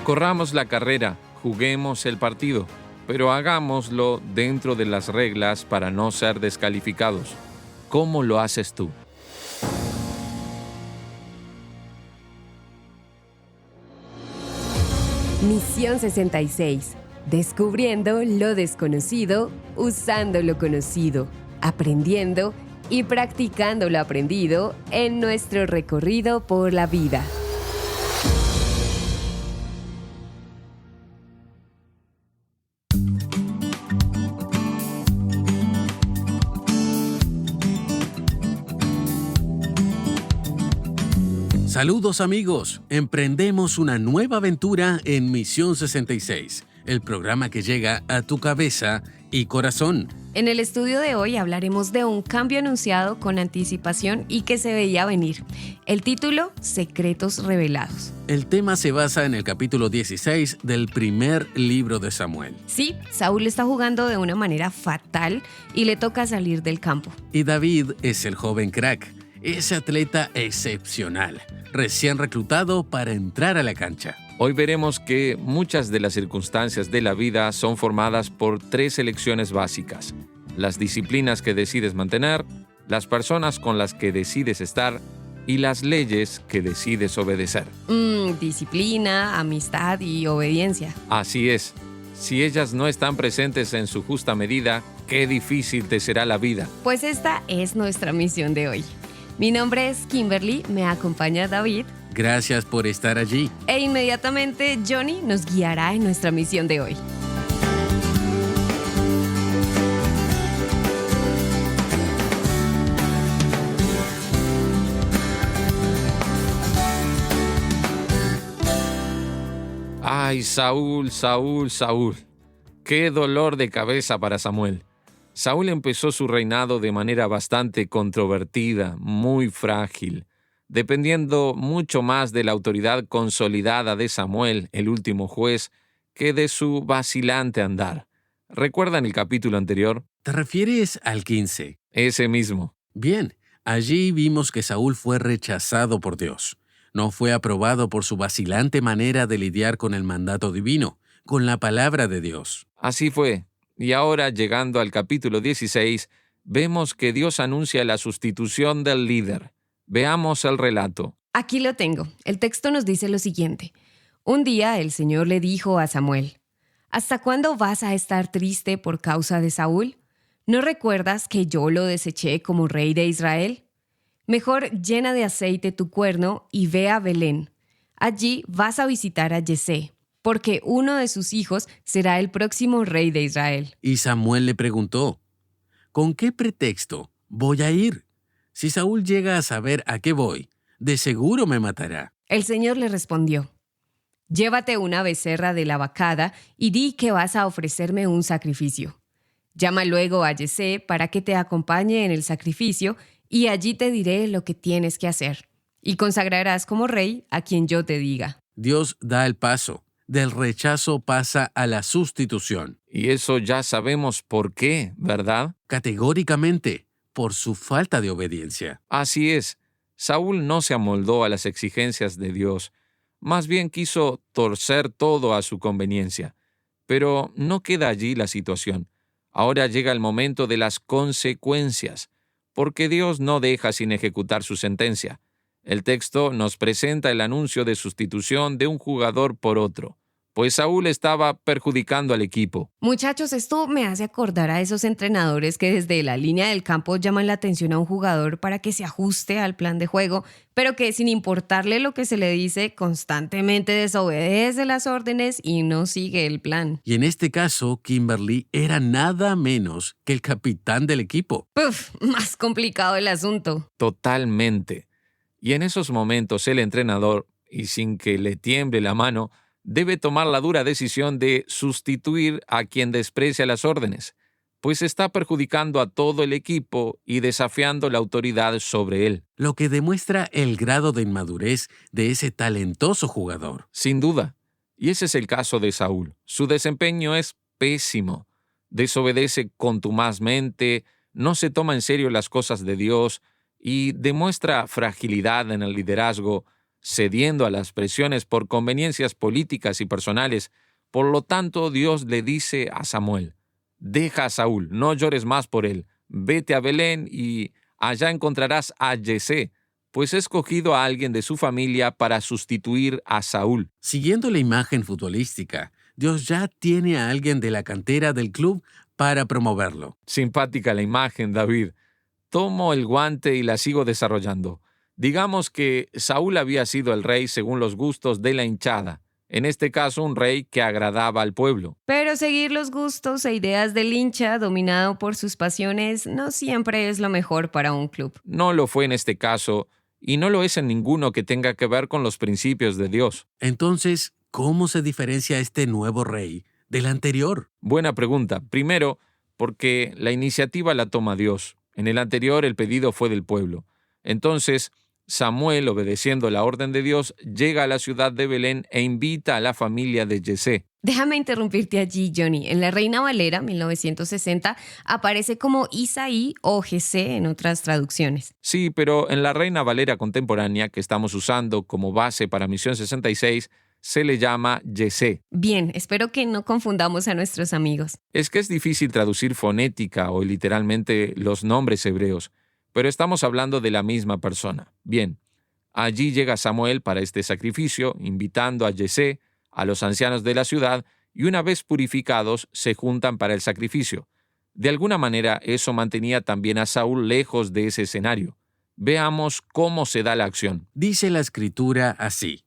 Corramos la carrera, juguemos el partido, pero hagámoslo dentro de las reglas para no ser descalificados. ¿Cómo lo haces tú? Misión 66. Descubriendo lo desconocido, usando lo conocido, aprendiendo y practicando lo aprendido en nuestro recorrido por la vida. Saludos amigos, emprendemos una nueva aventura en Misión 66, el programa que llega a tu cabeza y corazón. En el estudio de hoy hablaremos de un cambio anunciado con anticipación y que se veía venir. El título, Secretos Revelados. El tema se basa en el capítulo 16 del primer libro de Samuel. Sí, Saúl está jugando de una manera fatal y le toca salir del campo. Y David es el joven crack, ese atleta excepcional, recién reclutado para entrar a la cancha. Hoy veremos que muchas de las circunstancias de la vida son formadas por tres elecciones básicas: las disciplinas que decides mantener, las personas con las que decides estar y las leyes que decides obedecer. Disciplina, amistad y obediencia. Así es. Si ellas no están presentes en su justa medida, qué difícil te será la vida. Pues esta es nuestra misión de hoy. Mi nombre es Kimberly, me acompaña David. Gracias por estar allí. E inmediatamente Johnny nos guiará en nuestra misión de hoy. ¡Ay, Saúl, Saúl, Saúl! ¡Qué dolor de cabeza para Samuel! Saúl empezó su reinado de manera bastante controvertida, muy frágil, dependiendo mucho más de la autoridad consolidada de Samuel, el último juez, que de su vacilante andar. ¿Recuerdan el capítulo anterior? ¿Te refieres al 15? Ese mismo. Bien, allí vimos que Saúl fue rechazado por Dios. No fue aprobado por su vacilante manera de lidiar con el mandato divino, con la palabra de Dios. Así fue. Y ahora, llegando al capítulo 16, vemos que Dios anuncia la sustitución del líder. Veamos el relato. Aquí lo tengo. El texto nos dice lo siguiente. Un día el Señor le dijo a Samuel: ¿Hasta cuándo vas a estar triste por causa de Saúl? ¿No recuerdas que yo lo deseché como rey de Israel? Mejor llena de aceite tu cuerno y ve a Belén. Allí vas a visitar a Yesé, porque uno de sus hijos será el próximo rey de Israel. Y Samuel le preguntó: ¿con qué pretexto voy a ir? Si Saúl llega a saber a qué voy, de seguro me matará. El Señor le respondió: Llévate una becerra de la vacada y di que vas a ofrecerme un sacrificio. Llama luego a Yesé para que te acompañe en el sacrificio y allí te diré lo que tienes que hacer. Y consagrarás como rey a quien yo te diga. Dios da el paso. Del rechazo pasa a la sustitución. Y eso ya sabemos por qué, ¿verdad? Categóricamente, por su falta de obediencia. Así es. Saúl no se amoldó a las exigencias de Dios. Más bien quiso torcer todo a su conveniencia. Pero no queda allí la situación. Ahora llega el momento de las consecuencias, porque Dios no deja sin ejecutar su sentencia. El texto nos presenta el anuncio de sustitución de un jugador por otro, pues Saúl estaba perjudicando al equipo. Muchachos, esto me hace acordar a esos entrenadores que desde la línea del campo llaman la atención a un jugador para que se ajuste al plan de juego, pero que sin importarle lo que se le dice, constantemente desobedece las órdenes y no sigue el plan. Y en este caso, Kimberly era nada menos que el capitán del equipo. Más complicado el asunto. Totalmente. Y en esos momentos el entrenador, y sin que le tiemble la mano, debe tomar la dura decisión de sustituir a quien desprecia las órdenes, pues está perjudicando a todo el equipo y desafiando la autoridad sobre él. Lo que demuestra el grado de inmadurez de ese talentoso jugador. Sin duda. Y ese es el caso de Saúl. Su desempeño es pésimo. Desobedece contumazmente, no se toma en serio las cosas de Dios y demuestra fragilidad en el liderazgo, cediendo a las presiones por conveniencias políticas y personales. Por lo tanto, Dios le dice a Samuel: deja a Saúl, no llores más por él, vete a Belén y allá encontrarás a Yesé, pues he escogido a alguien de su familia para sustituir a Saúl. Siguiendo la imagen futbolística, Dios ya tiene a alguien de la cantera del club para promoverlo. Simpática la imagen, David. Tomo el guante y la sigo desarrollando. Digamos que Saúl había sido el rey según los gustos de la hinchada, en este caso un rey que agradaba al pueblo. Pero seguir los gustos e ideas del hincha dominado por sus pasiones no siempre es lo mejor para un club. No lo fue en este caso, y no lo es en ninguno que tenga que ver con los principios de Dios. Entonces, ¿cómo se diferencia este nuevo rey del anterior? Buena pregunta. Primero, porque la iniciativa la toma Dios. En el anterior el pedido fue del pueblo. Entonces, Samuel, obedeciendo la orden de Dios, llega a la ciudad de Belén e invita a la familia de Yesé. Déjame interrumpirte allí, Johnny. En la Reina Valera, 1960, aparece como Isaí o Jesé en otras traducciones. Sí, pero en la Reina Valera contemporánea, que estamos usando como base para Misión 66, se le llama Yesé. Bien, espero que no confundamos a nuestros amigos. Es que es difícil traducir fonética o literalmente los nombres hebreos, pero estamos hablando de la misma persona. Bien, allí llega Samuel para este sacrificio, invitando a Yesé, a los ancianos de la ciudad, y una vez purificados, se juntan para el sacrificio. De alguna manera, eso mantenía también a Saúl lejos de ese escenario. Veamos cómo se da la acción. Dice la escritura así: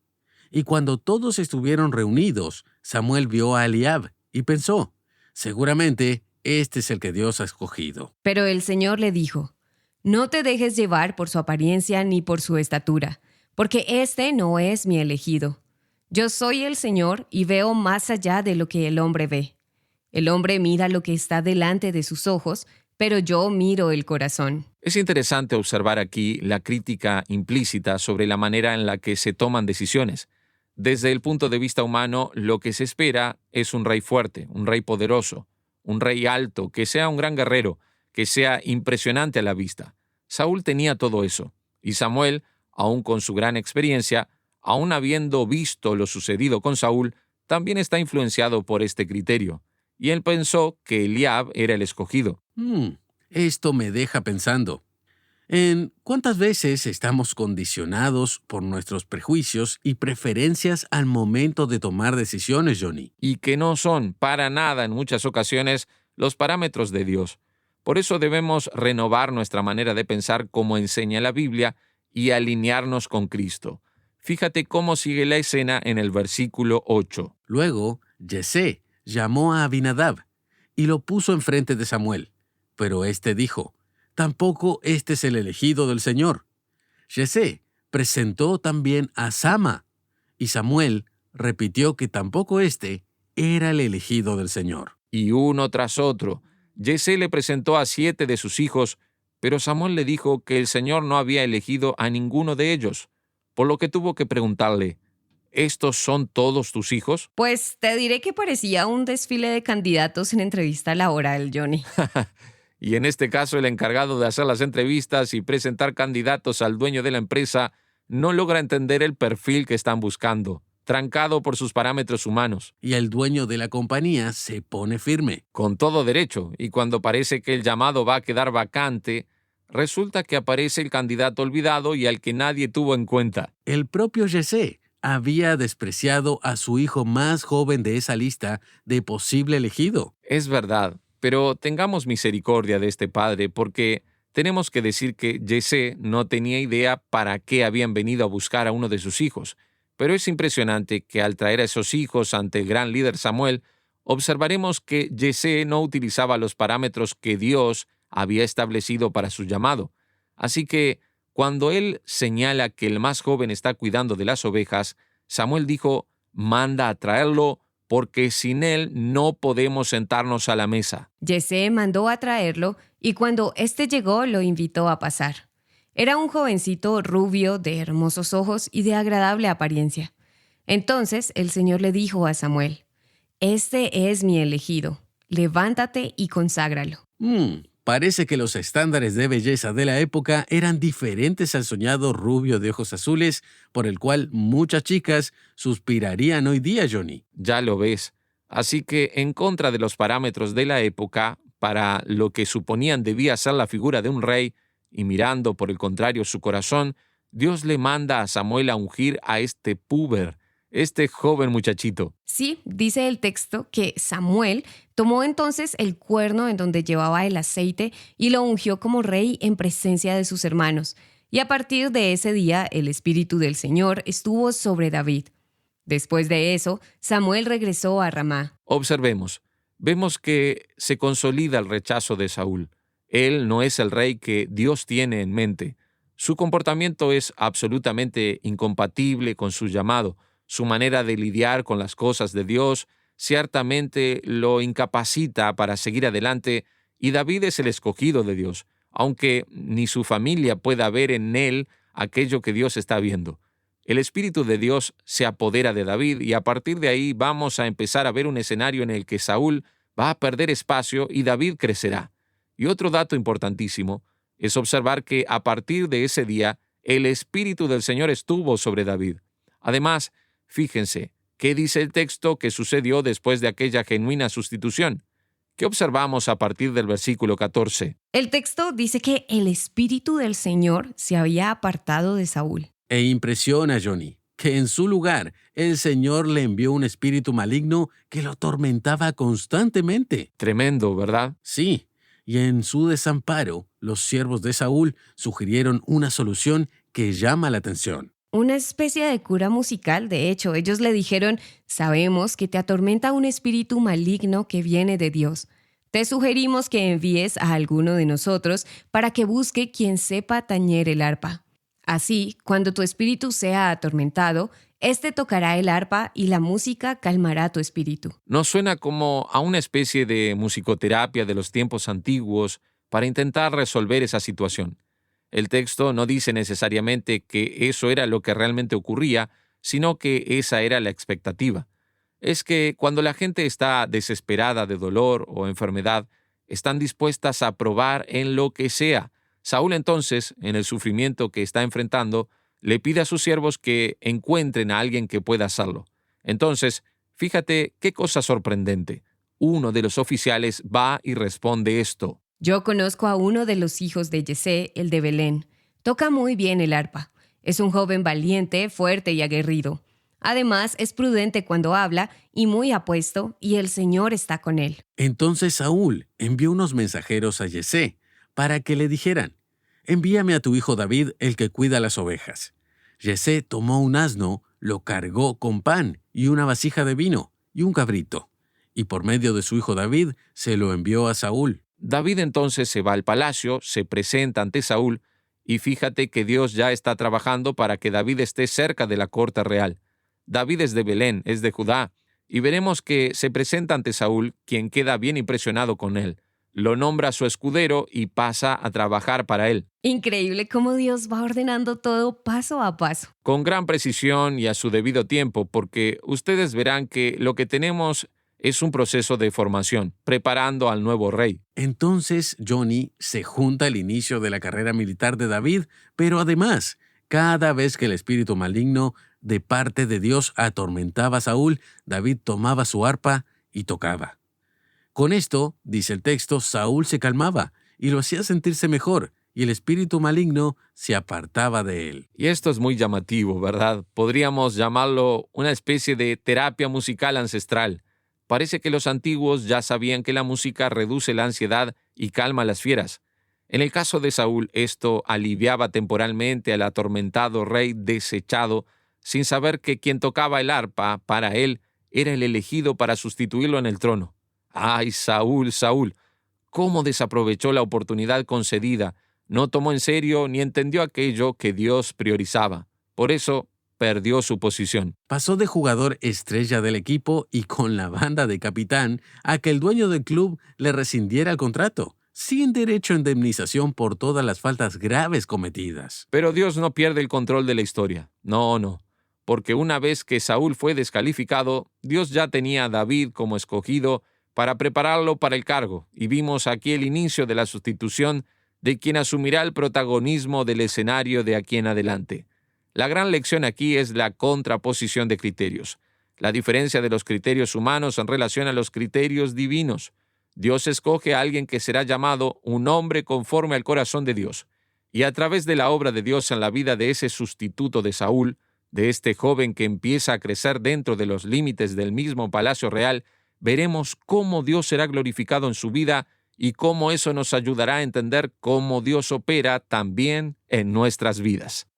y cuando todos estuvieron reunidos, Samuel vio a Eliab y pensó: seguramente este es el que Dios ha escogido. Pero el Señor le dijo: no te dejes llevar por su apariencia ni por su estatura, porque este no es mi elegido. Yo soy el Señor y veo más allá de lo que el hombre ve. El hombre mira lo que está delante de sus ojos, pero yo miro el corazón. Es interesante observar aquí la crítica implícita sobre la manera en la que se toman decisiones. Desde el punto de vista humano, lo que se espera es un rey fuerte, un rey poderoso, un rey alto, que sea un gran guerrero, que sea impresionante a la vista. Saúl tenía todo eso, y Samuel, aun con su gran experiencia, aun habiendo visto lo sucedido con Saúl, también está influenciado por este criterio, y él pensó que Eliab era el escogido. Esto me deja pensando en cuántas veces estamos condicionados por nuestros prejuicios y preferencias al momento de tomar decisiones, Johnny. Y que no son, para nada en muchas ocasiones, los parámetros de Dios. Por eso debemos renovar nuestra manera de pensar como enseña la Biblia y alinearnos con Cristo. Fíjate cómo sigue la escena en el versículo 8. Luego, Yesé llamó a Abinadab y lo puso enfrente de Samuel. Pero éste dijo: tampoco este es el elegido del Señor. Yesé presentó también a Sama, y Samuel repitió que tampoco este era el elegido del Señor. Y uno tras otro, Yesé le presentó a 7 de sus hijos, pero Samuel le dijo que el Señor no había elegido a ninguno de ellos, por lo que tuvo que preguntarle: ¿estos son todos tus hijos? Pues te diré que parecía un desfile de candidatos en entrevista laboral, Johnny. Y en este caso el encargado de hacer las entrevistas y presentar candidatos al dueño de la empresa no logra entender el perfil que están buscando, trancado por sus parámetros humanos. Y el dueño de la compañía se pone firme. Con todo derecho, y cuando parece que el llamado va a quedar vacante, resulta que aparece el candidato olvidado y al que nadie tuvo en cuenta. El propio Yesé había despreciado a su hijo más joven de esa lista de posible elegido. Es verdad, pero tengamos misericordia de este padre, porque tenemos que decir que Yesé no tenía idea para qué habían venido a buscar a uno de sus hijos. Pero es impresionante que al traer a esos hijos ante el gran líder Samuel, observaremos que Yesé no utilizaba los parámetros que Dios había establecido para su llamado. Así que, cuando él señala que el más joven está cuidando de las ovejas, Samuel dijo: manda a traerlo, porque sin él no podemos sentarnos a la mesa. Yesé mandó a traerlo, y cuando éste llegó lo invitó a pasar. Era un jovencito rubio, de hermosos ojos y de agradable apariencia. Entonces el Señor le dijo a Samuel: este es mi elegido, levántate y conságralo. Parece que los estándares de belleza de la época eran diferentes al soñado rubio de ojos azules, por el cual muchas chicas suspirarían hoy día, Johnny. Ya lo ves. Así que, en contra de los parámetros de la época, para lo que suponían debía ser la figura de un rey, y mirando por el contrario su corazón, Dios le manda a Samuel a ungir a este púber, este joven muchachito. Sí, dice el texto que Samuel tomó entonces el cuerno en donde llevaba el aceite y lo ungió como rey en presencia de sus hermanos. Y a partir de ese día el Espíritu del Señor estuvo sobre David. Después de eso, Samuel regresó a Ramá. Observemos. Vemos que se consolida el rechazo de Saúl. Él no es el rey que Dios tiene en mente. Su comportamiento es absolutamente incompatible con su llamado. Su manera de lidiar con las cosas de Dios ciertamente lo incapacita para seguir adelante, y David es el escogido de Dios, aunque ni su familia pueda ver en él aquello que Dios está viendo. El Espíritu de Dios se apodera de David, y a partir de ahí vamos a empezar a ver un escenario en el que Saúl va a perder espacio y David crecerá. Y otro dato importantísimo es observar que a partir de ese día el Espíritu del Señor estuvo sobre David. Además, fíjense, ¿qué dice el texto que sucedió después de aquella genuina sustitución? ¿Qué observamos a partir del versículo 14? El texto dice que el Espíritu del Señor se había apartado de Saúl. E impresiona, Johnny, que en su lugar el Señor le envió un espíritu maligno que lo atormentaba constantemente. Tremendo, ¿verdad? Sí, y en su desamparo, los siervos de Saúl sugirieron una solución que llama la atención. Una especie de cura musical, de hecho. Ellos le dijeron: sabemos que te atormenta un espíritu maligno que viene de Dios. Te sugerimos que envíes a alguno de nosotros para que busque quien sepa tañer el arpa. Así, cuando tu espíritu sea atormentado, éste tocará el arpa y la música calmará tu espíritu. Nos suena como a una especie de musicoterapia de los tiempos antiguos para intentar resolver esa situación. El texto no dice necesariamente que eso era lo que realmente ocurría, sino que esa era la expectativa. Es que cuando la gente está desesperada de dolor o enfermedad, están dispuestas a probar en lo que sea. Saúl entonces, en el sufrimiento que está enfrentando, le pide a sus siervos que encuentren a alguien que pueda hacerlo. Entonces, fíjate qué cosa sorprendente. Uno de los oficiales va y responde esto. Yo conozco a uno de los hijos de Yesé, el de Belén. Toca muy bien el arpa. Es un joven valiente, fuerte y aguerrido. Además, es prudente cuando habla y muy apuesto, y el Señor está con él. Entonces Saúl envió unos mensajeros a Yesé para que le dijeran: envíame a tu hijo David, el que cuida las ovejas. Yesé tomó un asno, lo cargó con pan y una vasija de vino y un cabrito, y por medio de su hijo David se lo envió a Saúl. David entonces se va al palacio, se presenta ante Saúl, y fíjate que Dios ya está trabajando para que David esté cerca de la corte real. David es de Belén, es de Judá, y veremos que se presenta ante Saúl, quien queda bien impresionado con él. Lo nombra su escudero y pasa a trabajar para él. Increíble cómo Dios va ordenando todo paso a paso. Con gran precisión y a su debido tiempo, porque ustedes verán que lo que tenemos es un proceso de formación, preparando al nuevo rey. Entonces Johnny se junta el inicio de la carrera militar de David, pero además, cada vez que el espíritu maligno de parte de Dios atormentaba a Saúl, David tomaba su arpa y tocaba. Con esto, dice el texto, Saúl se calmaba y lo hacía sentirse mejor, y el espíritu maligno se apartaba de él. Y esto es muy llamativo, ¿verdad? Podríamos llamarlo una especie de terapia musical ancestral. Parece que los antiguos ya sabían que la música reduce la ansiedad y calma a las fieras. En el caso de Saúl, esto aliviaba temporalmente al atormentado rey desechado, sin saber que quien tocaba el arpa, para él, era el elegido para sustituirlo en el trono. ¡Ay, Saúl, Saúl! ¿Cómo desaprovechó la oportunidad concedida? No tomó en serio ni entendió aquello que Dios priorizaba. Por eso, perdió su posición. Pasó de jugador estrella del equipo y con la banda de capitán a que el dueño del club le rescindiera el contrato, sin derecho a indemnización por todas las faltas graves cometidas. Pero Dios no pierde el control de la historia. No. Porque una vez que Saúl fue descalificado, Dios ya tenía a David como escogido para prepararlo para el cargo, y vimos aquí el inicio de la sustitución de quien asumirá el protagonismo del escenario de aquí en adelante. La gran lección aquí es la contraposición de criterios, la diferencia de los criterios humanos en relación a los criterios divinos. Dios escoge a alguien que será llamado un hombre conforme al corazón de Dios, y a través de la obra de Dios en la vida de ese sustituto de Saúl, de este joven que empieza a crecer dentro de los límites del mismo palacio real, veremos cómo Dios será glorificado en su vida y cómo eso nos ayudará a entender cómo Dios opera también en nuestras vidas.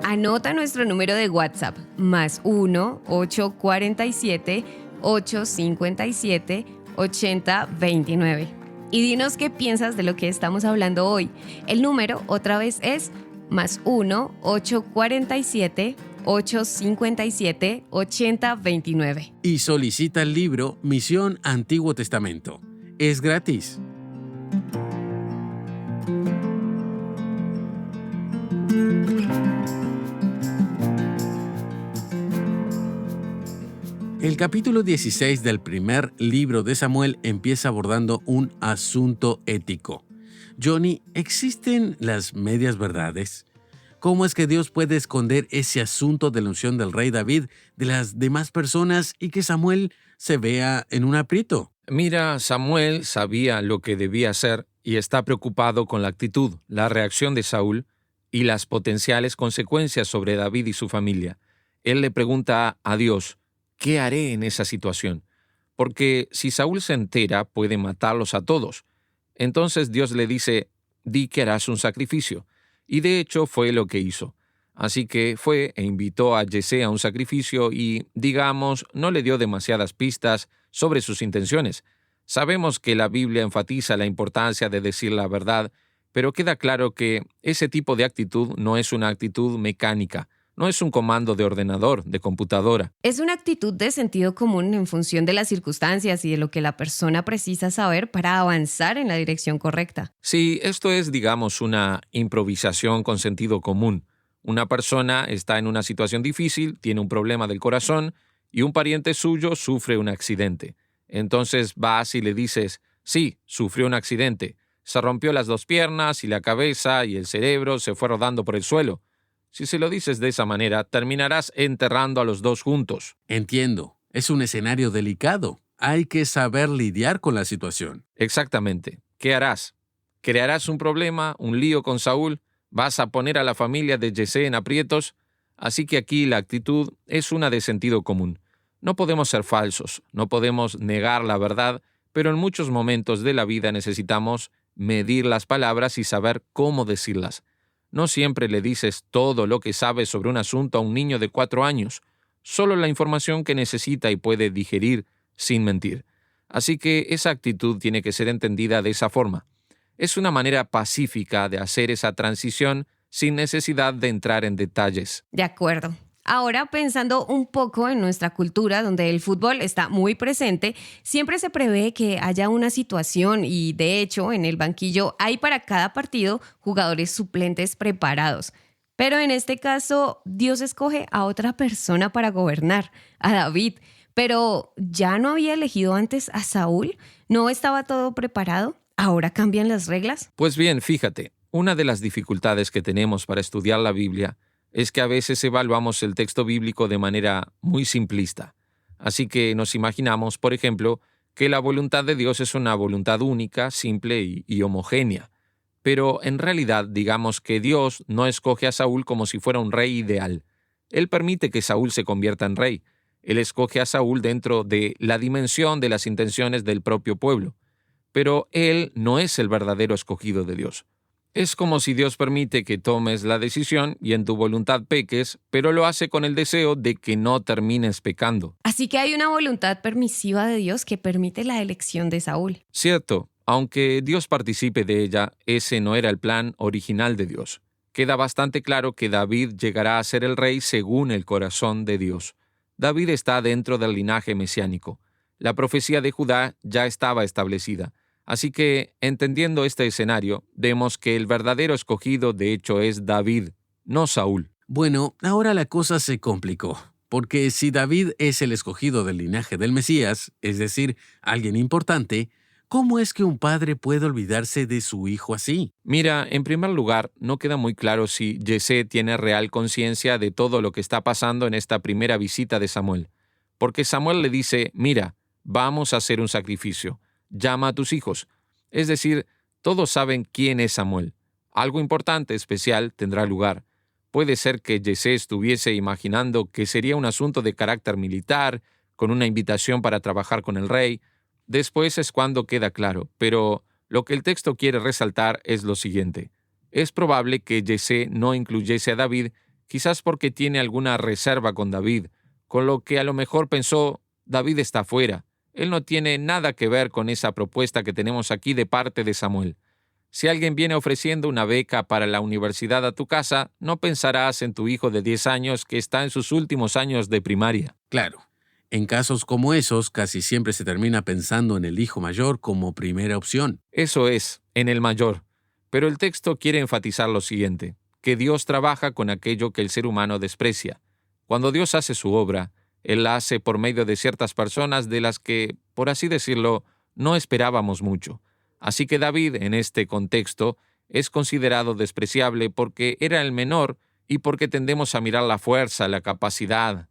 Anota nuestro número de WhatsApp, más 1-847-857-8029. Y dinos qué piensas de lo que estamos hablando hoy. El número otra vez es más 1-847-857-8029. Y solicita el libro Misión Antiguo Testamento. Es gratis. El capítulo 16 del primer libro de Samuel empieza abordando un asunto ético. Johnny, ¿existen las medias verdades? ¿Cómo es que Dios puede esconder ese asunto de la unción del rey David de las demás personas y que Samuel se vea en un aprieto? Mira, Samuel sabía lo que debía hacer y está preocupado con la actitud, la reacción de Saúl y las potenciales consecuencias sobre David y su familia. Él le pregunta a Dios, ¿qué haré en esa situación? Porque si Saúl se entera, puede matarlos a todos. Entonces Dios le dice, di que harás un sacrificio. Y de hecho fue lo que hizo. Así que fue e invitó a Yesé a un sacrificio y, digamos, no le dio demasiadas pistas sobre sus intenciones. Sabemos que la Biblia enfatiza la importancia de decir la verdad, pero queda claro que ese tipo de actitud no es una actitud mecánica. No es un comando de ordenador, de computadora. Es una actitud de sentido común en función de las circunstancias y de lo que la persona precisa saber para avanzar en la dirección correcta. Sí, esto es, digamos, una improvisación con sentido común. Una persona está en una situación difícil, tiene un problema del corazón y un pariente suyo sufre un accidente. Entonces vas y le dices, sí, sufrió un accidente. Se rompió las dos piernas y la cabeza y el cerebro se fue rodando por el suelo. Si se lo dices de esa manera, terminarás enterrando a los dos juntos. Entiendo. Es un escenario delicado. Hay que saber lidiar con la situación. Exactamente. ¿Qué harás? ¿Crearás un problema, un lío con Saúl? ¿Vas a poner a la familia de Yesé en aprietos? Así que aquí la actitud es una de sentido común. No podemos ser falsos, no podemos negar la verdad, pero en muchos momentos de la vida necesitamos medir las palabras y saber cómo decirlas. No siempre le dices todo lo que sabes sobre un asunto a un niño de 4 años, solo la información que necesita y puede digerir sin mentir. Así que esa actitud tiene que ser entendida de esa forma. Es una manera pacífica de hacer esa transición sin necesidad de entrar en detalles. De acuerdo. Ahora, pensando un poco en nuestra cultura, donde el fútbol está muy presente, siempre se prevé que haya una situación y, de hecho, en el banquillo hay para cada partido jugadores suplentes preparados. Pero en este caso, Dios escoge a otra persona para gobernar, a David. Pero ¿ya no había elegido antes a Saúl? ¿No estaba todo preparado? ¿Ahora cambian las reglas? Pues bien, fíjate, una de las dificultades que tenemos para estudiar la Biblia es que a veces evaluamos el texto bíblico de manera muy simplista. Así que nos imaginamos, por ejemplo, que la voluntad de Dios es una voluntad única, simple y homogénea. Pero en realidad, digamos que Dios no escoge a Saúl como si fuera un rey ideal. Él permite que Saúl se convierta en rey. Él escoge a Saúl dentro de la dimensión de las intenciones del propio pueblo. Pero él no es el verdadero escogido de Dios. Es como si Dios permite que tomes la decisión y en tu voluntad peques, pero lo hace con el deseo de que no termines pecando. Así que hay una voluntad permisiva de Dios que permite la elección de Saúl. Cierto, aunque Dios participe de ella, ese no era el plan original de Dios. Queda bastante claro que David llegará a ser el rey según el corazón de Dios. David está dentro del linaje mesiánico. La profecía de Judá ya estaba establecida. Así que, entendiendo este escenario, vemos que el verdadero escogido de hecho es David. no Saúl. Bueno, ahora la cosa se complicó, porque si David es el escogido del linaje del Mesías, es decir, alguien importante, ¿cómo es que un padre puede olvidarse de su hijo así? Mira, en primer lugar, no queda muy claro si Yesé tiene real conciencia de todo lo que está pasando en esta primera visita de Samuel. Porque Samuel le dice, mira, vamos a hacer un sacrificio, llama a tus hijos. Es decir, todos saben quién es Samuel. Algo importante, especial, tendrá lugar. Puede ser que Yesé estuviese imaginando que sería un asunto de carácter militar, con una invitación para trabajar con el rey. Después es cuando queda claro, pero lo que el texto quiere resaltar es lo siguiente. Es probable que Yesé no incluyese a David, quizás porque tiene alguna reserva con David, con lo que a lo mejor pensó, David está fuera. Él no tiene nada que ver con esa propuesta que tenemos aquí de parte de Samuel. Si alguien viene ofreciendo una beca para la universidad a tu casa, no pensarás en tu hijo de 10 años que está en sus últimos años de primaria. Claro, en casos como esos casi siempre se termina pensando en el hijo mayor como primera opción. Eso es, en el mayor. Pero el texto quiere enfatizar lo siguiente, que Dios trabaja con aquello que el ser humano desprecia. Cuando Dios hace su obra, Él la hace por medio de ciertas personas de las que, por así decirlo, no esperábamos mucho. Así que David, en este contexto, es considerado despreciable porque era el menor y porque tendemos a mirar la fuerza, la capacidad,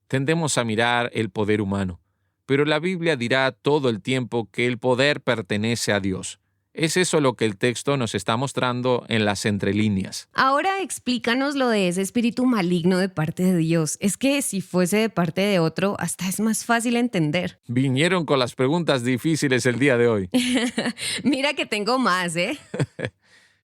tendemos a mirar el poder humano. Pero la Biblia dirá todo el tiempo que el poder pertenece a Dios. Es eso lo que el texto nos está mostrando en las entrelíneas. Ahora explícanos lo de ese espíritu maligno de parte de Dios. Es que si fuese de parte de otro, hasta es más fácil entender. Vinieron con las preguntas difíciles el día de hoy. Mira que tengo más, ¿eh?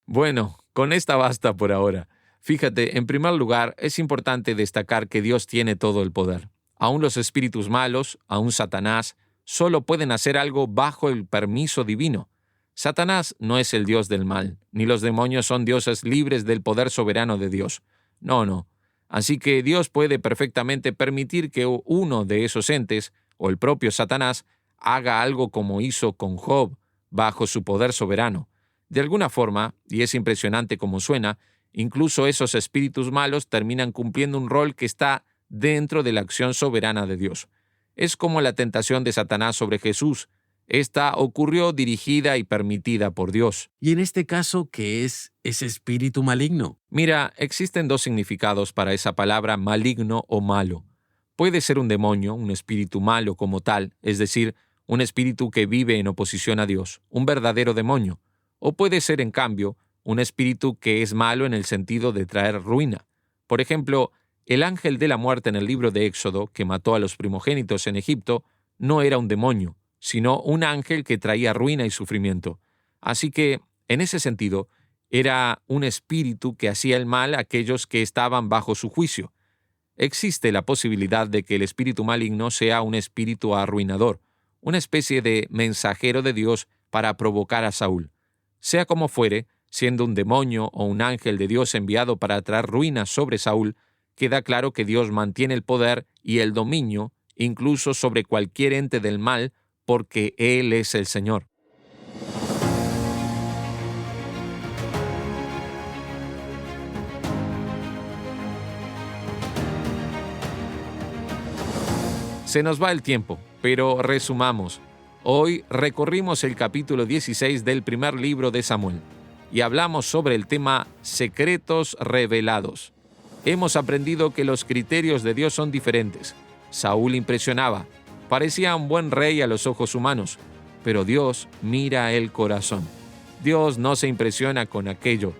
Bueno, con esta basta por ahora. Fíjate, en primer lugar, es importante destacar que Dios tiene todo el poder. Aún los espíritus malos, aún Satanás, solo pueden hacer algo bajo el permiso divino. Satanás no es el dios del mal, ni los demonios son dioses libres del poder soberano de Dios. No. Así que Dios puede perfectamente permitir que uno de esos entes, o el propio Satanás, haga algo como hizo con Job, bajo su poder soberano. De alguna forma, y es impresionante como suena, incluso esos espíritus malos terminan cumpliendo un rol que está dentro de la acción soberana de Dios. Es como la tentación de Satanás sobre Jesús. Esta ocurrió dirigida y permitida por Dios. Y en este caso, ¿qué es ese espíritu maligno? Mira, existen dos significados para esa palabra maligno o malo. Puede ser un demonio, un espíritu malo como tal, es decir, un espíritu que vive en oposición a Dios, un verdadero demonio. O puede ser, en cambio, un espíritu que es malo en el sentido de traer ruina. Por ejemplo, el ángel de la muerte en el libro de Éxodo, que mató a los primogénitos en Egipto, no era un demonio, sino un ángel que traía ruina y sufrimiento. Así que, en ese sentido, era un espíritu que hacía el mal a aquellos que estaban bajo su juicio. Existe la posibilidad de que el espíritu maligno sea un espíritu arruinador, una especie de mensajero de Dios para provocar a Saúl. Sea como fuere, siendo un demonio o un ángel de Dios enviado para traer ruina sobre Saúl, queda claro que Dios mantiene el poder y el dominio, incluso sobre cualquier ente del mal, porque Él es el Señor. Se nos va el tiempo, pero resumamos. Hoy recorrimos el capítulo 16 del primer libro de Samuel y hablamos sobre el tema secretos revelados. Hemos aprendido que los criterios de Dios son diferentes. Saúl impresionaba. Parecía un buen rey a los ojos humanos, pero Dios mira el corazón. Dios no se impresiona con aquello.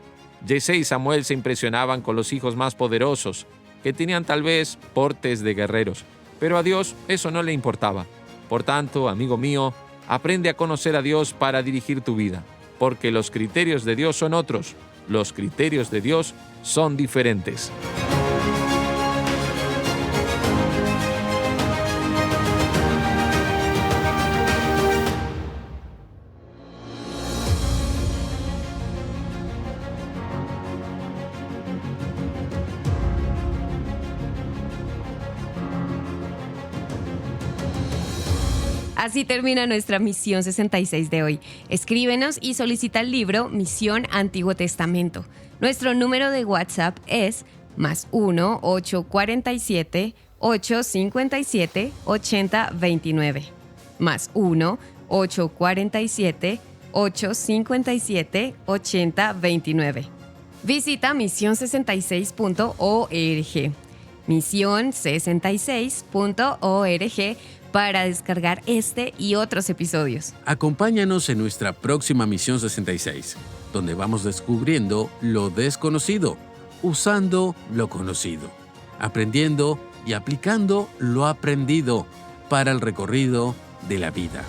Yesé y Samuel se impresionaban con los hijos más poderosos, que tenían tal vez portes de guerreros, pero a Dios eso no le importaba. Por tanto, amigo mío, aprende a conocer a Dios para dirigir tu vida, porque los criterios de Dios son otros. Los criterios de Dios son diferentes. Así termina nuestra Misión 66 de hoy. Escríbenos y solicita el libro Misión Antiguo Testamento. Nuestro número de WhatsApp es +1 847 857 8029. +1 847 857 8029. Visita mision66.org. Mision66.org para descargar este y otros episodios. Acompáñanos en nuestra próxima Misión 66, donde vamos descubriendo lo desconocido, usando lo conocido, aprendiendo y aplicando lo aprendido para el recorrido de la vida.